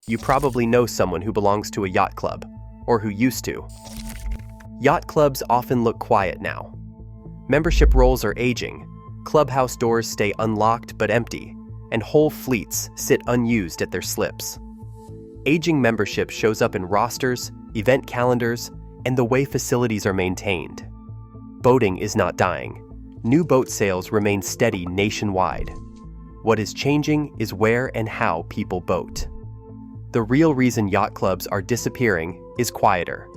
You probably know someone who belongs to a yacht club, or who used to. Yacht clubs often look quiet now. Membership rolls are aging, clubhouse doors stay unlocked but empty, and whole fleets sit unused at their slips. Aging membership shows up in rosters, event calendars, and the way facilities are maintained. Boating is not dying. New boat sales remain steady nationwide. What is changing is where and how people boat. The real reason yacht clubs are disappearing is quieter.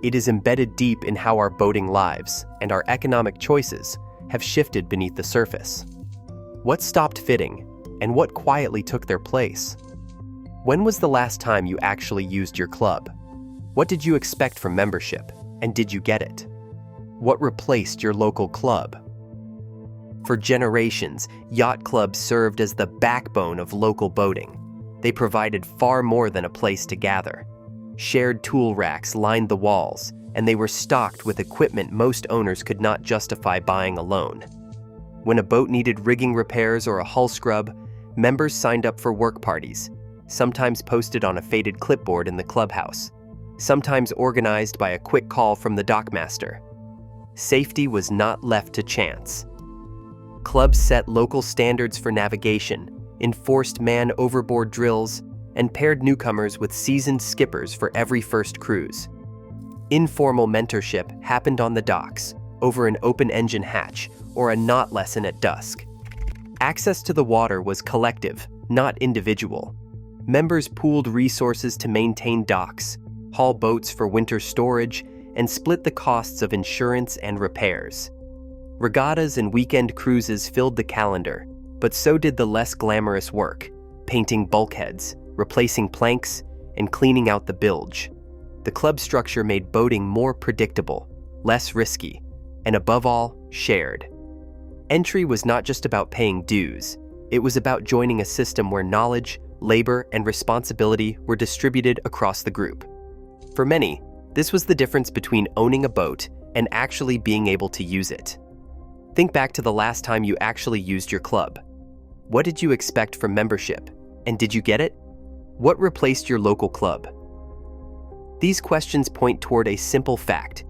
It is embedded deep in how our boating lives and our economic choices have shifted beneath the surface. What stopped fitting, and what quietly took their place? When was the last time you actually used your club? What did you expect from membership, and did you get it? What replaced your local club? For generations, yacht clubs served as the backbone of local boating. They provided far more than a place to gather. Shared tool racks lined the walls, and they were stocked with equipment most owners could not justify buying alone. When a boat needed rigging repairs or a hull scrub, members signed up for work parties, sometimes posted on a faded clipboard in the clubhouse, sometimes organized by a quick call from the dockmaster. Safety was not left to chance. Clubs set local standards for navigation, enforced man-overboard drills, and paired newcomers with seasoned skippers for every first cruise. Informal mentorship happened on the docks, over an open-engine hatch, or a knot lesson at dusk. Access to the water was collective, not individual. Members pooled resources to maintain docks, haul boats for winter storage, and split the costs of insurance and repairs. Regattas and weekend cruises filled the calendar, but so did the less glamorous work, painting bulkheads, replacing planks, and cleaning out the bilge. The club structure made boating more predictable, less risky, and above all, shared. Entry was not just about paying dues, it was about joining a system where knowledge, labor, and responsibility were distributed across the group. For many, this was the difference between owning a boat and actually being able to use it. Think back to the last time you actually used your club. What did you expect from membership, and did you get it? What replaced your local club? These questions point toward a simple fact.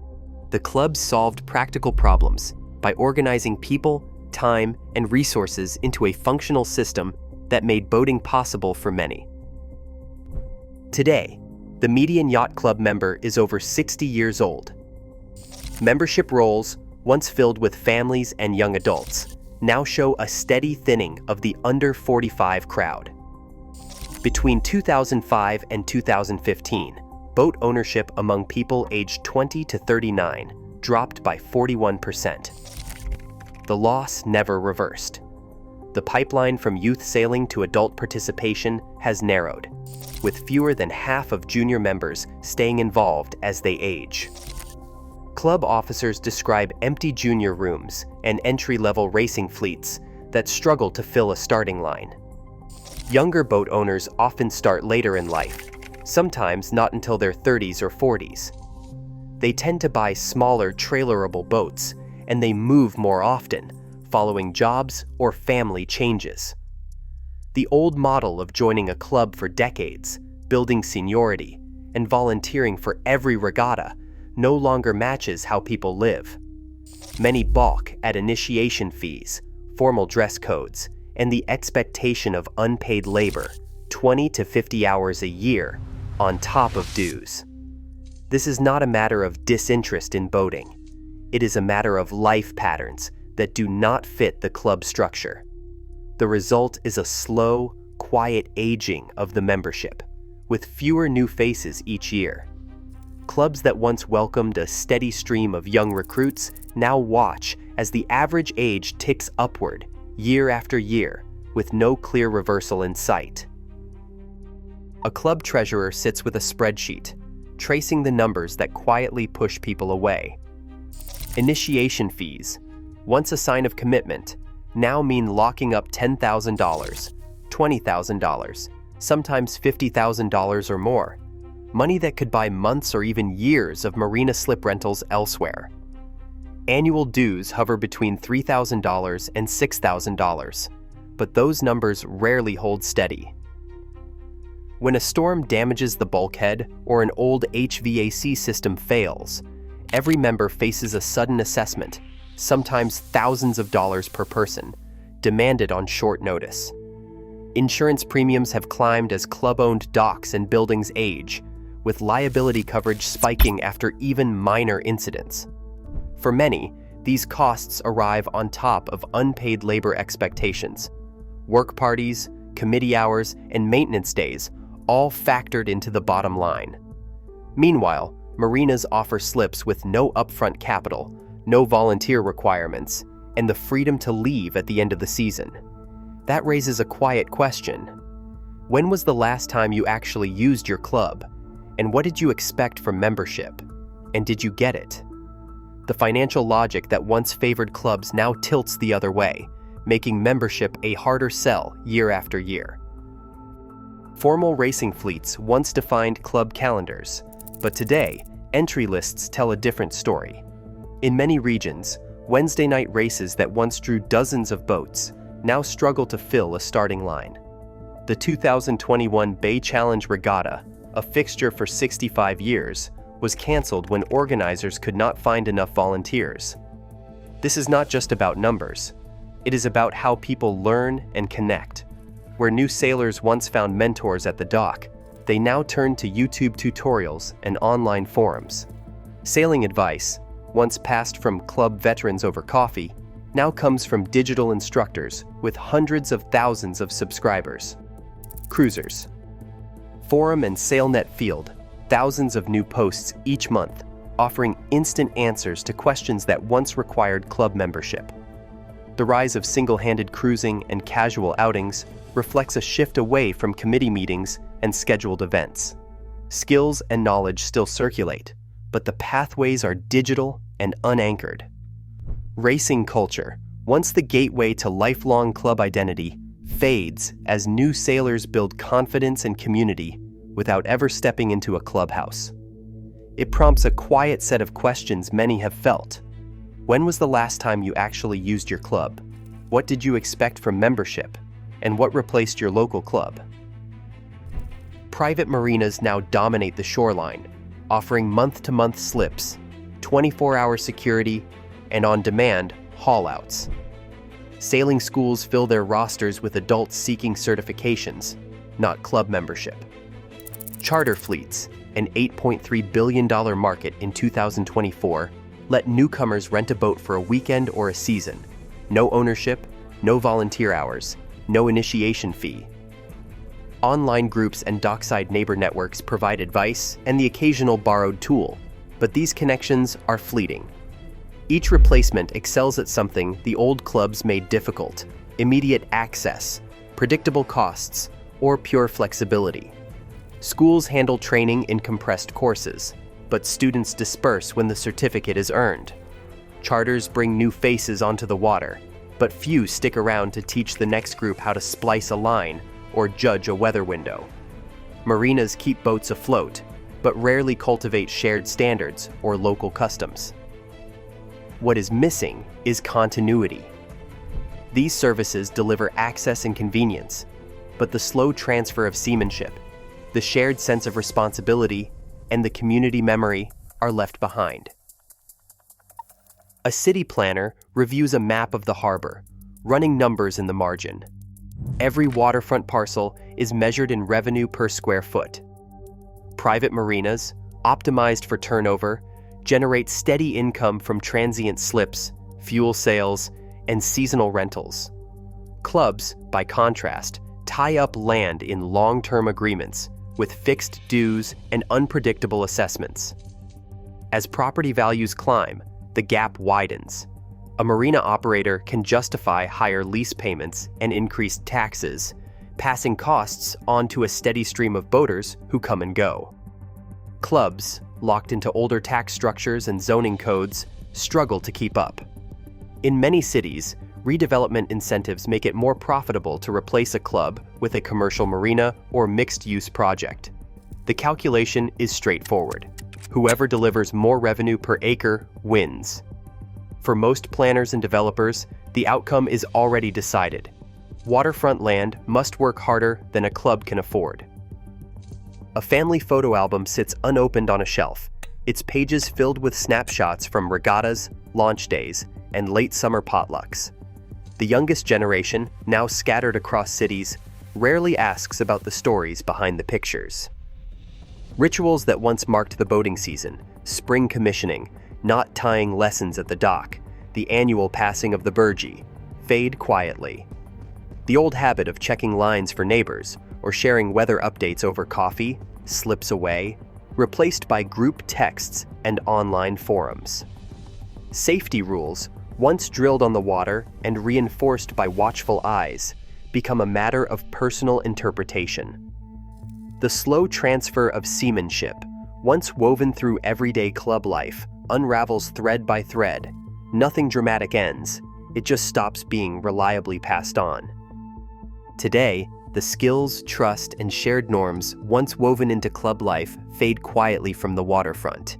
The clubs solved practical problems by organizing people, time, and resources into a functional system that made boating possible for many. Today, the median yacht club member is over 60 years old. Membership rolls, once filled with families and young adults, now show a steady thinning of the under 45 crowd. Between 2005 and 2015, boat ownership among people aged 20 to 39 dropped by 41%. The loss never reversed. The pipeline from youth sailing to adult participation has narrowed, with fewer than half of junior members staying involved as they age. Club officers describe empty junior rooms and entry-level racing fleets that struggle to fill a starting line. Younger boat owners often start later in life, sometimes not until their 30s or 40s. They tend to buy smaller trailerable boats, and they move more often, following jobs or family changes. The old model of joining a club for decades, building seniority, and volunteering for every regatta no longer matches how people live. Many balk at initiation fees, formal dress codes, and the expectation of unpaid labor, 20 to 50 hours a year, on top of dues. This is not a matter of disinterest in boating. It is a matter of life patterns that do not fit the club structure. The result is a slow, quiet aging of the membership, with fewer new faces each year. Clubs that once welcomed a steady stream of young recruits now watch as the average age ticks upward year after year, with no clear reversal in sight. A club treasurer sits with a spreadsheet, tracing the numbers that quietly push people away. Initiation fees, once a sign of commitment, now mean locking up $10,000, $20,000, sometimes $50,000 or more, money that could buy months or even years of marina slip rentals elsewhere. Annual dues hover between $3,000 and $6,000, but those numbers rarely hold steady. When a storm damages the bulkhead or an old HVAC system fails, every member faces a sudden assessment, sometimes thousands of dollars per person, demanded on short notice. Insurance premiums have climbed as club-owned docks and buildings age, with liability coverage spiking after even minor incidents. For many, these costs arrive on top of unpaid labor expectations. Work parties, committee hours, and maintenance days all factored into the bottom line. Meanwhile, marinas offer slips with no upfront capital, no volunteer requirements, and the freedom to leave at the end of the season. That raises a quiet question. When was the last time you actually used your club? And what did you expect from membership? And did you get it? The financial logic that once favored clubs now tilts the other way, making membership a harder sell year after year. Formal racing fleets once defined club calendars, but today, entry lists tell a different story. In many regions, Wednesday night races that once drew dozens of boats now struggle to fill a starting line. The 2021 Bay Challenge Regatta, a fixture for 65 years, was canceled when organizers could not find enough volunteers. This is not just about numbers. It is about how people learn and connect. Where new sailors once found mentors at the dock, they now turn to YouTube tutorials and online forums. Sailing advice, once passed from club veterans over coffee, now comes from digital instructors with hundreds of thousands of subscribers. Cruisers. Forum and SailNet field thousands of new posts each month, offering instant answers to questions that once required club membership. The rise of single-handed cruising and casual outings reflects a shift away from committee meetings and scheduled events. Skills and knowledge still circulate, but the pathways are digital and unanchored. Racing culture, once the gateway to lifelong club identity, fades as new sailors build confidence and community without ever stepping into a clubhouse. It prompts a quiet set of questions many have felt. When was the last time you actually used your club? What did you expect from membership? And what replaced your local club? Private marinas now dominate the shoreline, offering month-to-month slips, 24-hour security, and on-demand haul-outs. Sailing schools fill their rosters with adults seeking certifications, not club membership. Charter fleets, an $8.3 billion market in 2024, let newcomers rent a boat for a weekend or a season. No ownership, no volunteer hours, no initiation fee. Online groups and dockside neighbor networks provide advice and the occasional borrowed tool, but these connections are fleeting. Each replacement excels at something the old clubs made difficult: immediate access, predictable costs, or pure flexibility. Schools handle training in compressed courses, but students disperse when the certificate is earned. Charters bring new faces onto the water, but few stick around to teach the next group how to splice a line or judge a weather window. Marinas keep boats afloat, but rarely cultivate shared standards or local customs. What is missing is continuity. These services deliver access and convenience, but the slow transfer of seamanship, the shared sense of responsibility, and the community memory are left behind. A city planner reviews a map of the harbor, running numbers in the margin. Every waterfront parcel is measured in revenue per square foot. Private marinas, optimized for turnover, generate steady income from transient slips, fuel sales, and seasonal rentals. Clubs, by contrast, tie up land in long-term agreements with fixed dues and unpredictable assessments. As property values climb, the gap widens. A marina operator can justify higher lease payments and increased taxes, passing costs on to a steady stream of boaters who come and go. Clubs, locked into older tax structures and zoning codes, struggle to keep up. In many cities, redevelopment incentives make it more profitable to replace a club with a commercial marina or mixed-use project. The calculation is straightforward. Whoever delivers more revenue per acre wins. For most planners and developers, the outcome is already decided. Waterfront land must work harder than a club can afford. A family photo album sits unopened on a shelf, its pages filled with snapshots from regattas, launch days, and late summer potlucks. The youngest generation, now scattered across cities, rarely asks about the stories behind the pictures. Rituals that once marked the boating season, spring commissioning, knot tying lessons at the dock, the annual passing of the burgee, fade quietly. The old habit of checking lines for neighbors or sharing weather updates over coffee slips away, replaced by group texts and online forums. Safety rules, once drilled on the water and reinforced by watchful eyes, become a matter of personal interpretation. The slow transfer of seamanship, once woven through everyday club life, unravels thread by thread. Nothing dramatic ends, it just stops being reliably passed on. Today, the skills, trust, and shared norms once woven into club life fade quietly from the waterfront.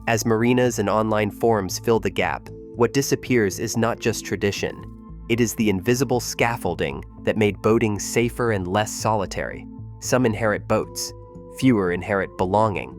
As marinas and online forums fill the gap, what disappears is not just tradition. It is the invisible scaffolding that made boating safer and less solitary. Some inherit boats, fewer inherit belonging.